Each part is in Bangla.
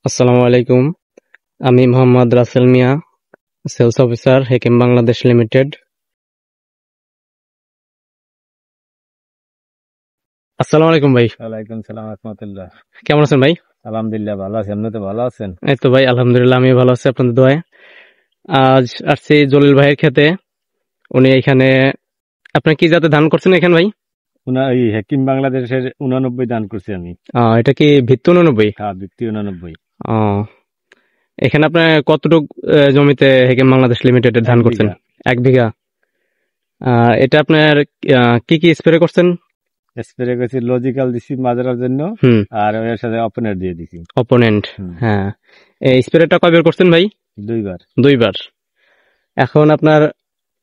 আসসালামু আলাইকুম। আমি মোহাম্মদ রাসেল মিয়া, সেলস অফিসার হেকিম বাংলাদেশ লিমিটেড। আসসালামু আলাইকুম ভাই, ওয়ালাইকুম সালাম রহমতুল্লাহ। কেমন আছেন ভাই? আলহামদুলিল্লাহ ভালো আছি, আপনি তো ভালো আছেন? এই তো ভাই আলহামদুলিল্লাহ, আমি ভালো আছি আপনাদের দোয়ায়। আজ আসছি জলিল ভাইয়ের খেতে। উনি এখানে, আপনি কি জাতে ধান করছেন এখানে ভাই? এই হেকিম বাংলাদেশের 89 দান করছি আমি। এটা কি ভিত্তি 89? হ্যাঁ, ব্যক্তি 89। আহ, এখানে আপনার কতটুক জমিতে হেকিম বাংলাদেশ লিমিটেডের এক ধান করছেন? বিঘা 1 বিঘা। এটা আপনার কি কি স্প্রে করছেন? স্প্রে করছি, লজিক্যাল দিছি মাজরার জন্য, হুম, আর এর সাথে অপোনেন্ট দিয়ে দিছি। অপোনেন্ট। হুম, হ্যাঁ, এই স্প্রেটা কয়বার করছেন ভাই? 2বার। 2বার। এখন আপনার,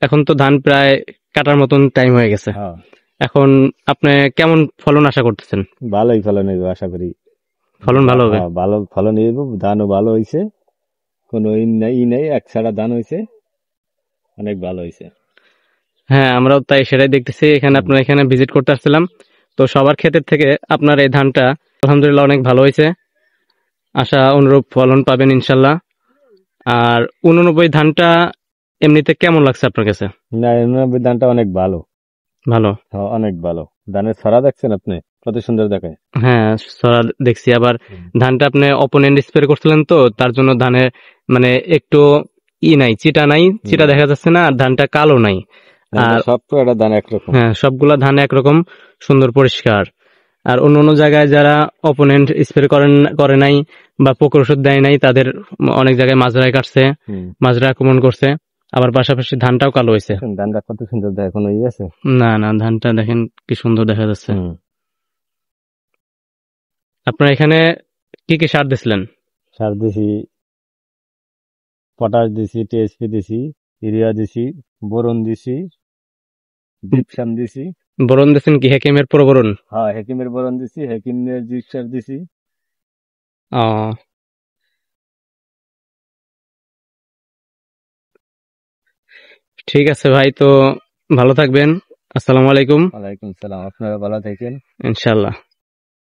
এখন তো ধান প্রায় কাটার মতন টাইম হয়ে গেছে। হ্যাঁ, এখন আপনি কেমন ফলন আশা করতেছেন? ভালোই ফলন হইব আশা করি। ফলন ভালো হবে? হ্যাঁ, ভালো ফলন হইব, ধানও ভালো হয়েছে, কোনো ই নেই, এক ছাড়া ধান হয়েছে, অনেক ভালো হয়েছে। হ্যাঁ, আমরাও তাই সেটাই দেখতেছি। এখানে হুম, আপনার এখানে ভিজিট করতে আসছিলাম, তো সবার ক্ষেতের থেকে আপনার এই ধানটা আলহামদুলিল্লাহ অনেক ভালো হয়েছে। আশা অনুরূপ ফলন পাবেন ইনশাল্লাহ। আর 89 ধানটা এমনিতে কেমন লাগছে আপনার কাছে? না, 89 ধানটা অনেক ভালো। ভালো? হ্যাঁ, অনেক ভালো। ধানের ছড়া দেখছেন আপনি, কত সুন্দর দেখায়। হ্যাঁ, সরা দেখছি। আবার হুম, ধানটা আপনি অপোনেন্ট স্প্রে করছিলেন, তো তার জন্য ধানের মানে একটু নাই, চিটা নাই, চিটা না, দেখা যাচ্ছে না, আর ধানটা কালো নাই। ধানটা আর সব কয়টা ধান একরকম। হ্যাঁ, সবগুলা ধান একরকম সুন্দর পরিষ্কার। আর অন্য অন্য জায়গায় যারা অপোনেন্ট স্প্রে করে নাই বা পোকার ওষুধ দেয় নাই, তাদের অনেক জায়গায় মাজরায় কাটছে, হুম, মাজরা আক্রমণ করছে। আবার পাশাপাশি ধানটাও কালো হয়েছে। দেখেন ধানটা কত সুন্দর দেখায়, কোনো ই আছে। না না, ধানটা দেখেন কি সুন্দর দেখা যাচ্ছে। হুম, আপনার এখানে কি কি সার দিছিলেন? সার দিছি, পটাশ দিছি, টিএসপি দিছি, ইউরিয়া দিছি, বোরন দিছি, জিপসাম দিছি। বোরন দিছেন কি হেকিমের পুরো বোরন? হ্যাঁ, হেকিমের বোরন দিছি, হেকিমের জিপসার দিছি। ও, ঠিক আছে ভাই, তো ভালো থাকবেন। আসসালামু আলাইকুম। ওয়ালাইকুম সালাম, আপনারা ভালো থাকেন। ইনশাল্লাহ।